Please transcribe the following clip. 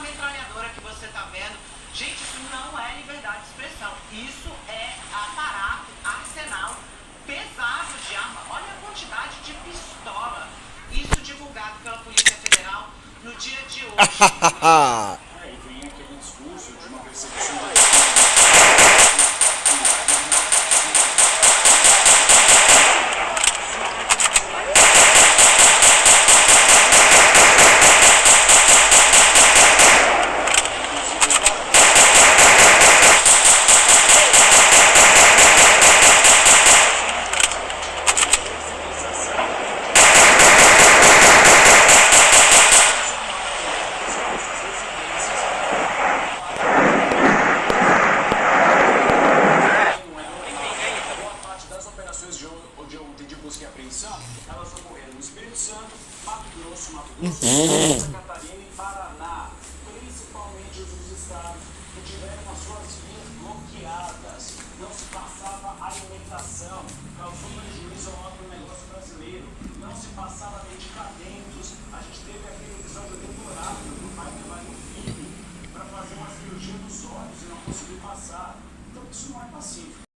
metralhadora que você está vendo, gente, isso não é liberdade de expressão. Isso é aparato, arsenal pesado de arma. Olha a quantidade de pistola. Isso divulgado pela Polícia Federal no dia de hoje. Aí vem aquele discurso de uma perseguição. De ontem de busca e apreensão, elas ocorreram no Espírito Santo, Mato Grosso, Santa Catarina e Paraná, principalmente os estados que tiveram as suas vias bloqueadas, não se passava alimentação, causou prejuízo ao agronegócio brasileiro, não se passava medicamentos, a gente teve aquele episódio deplorável do pai que vai no filho para fazer uma cirurgia nos olhos e não conseguiu passar. Então isso não é pacífico.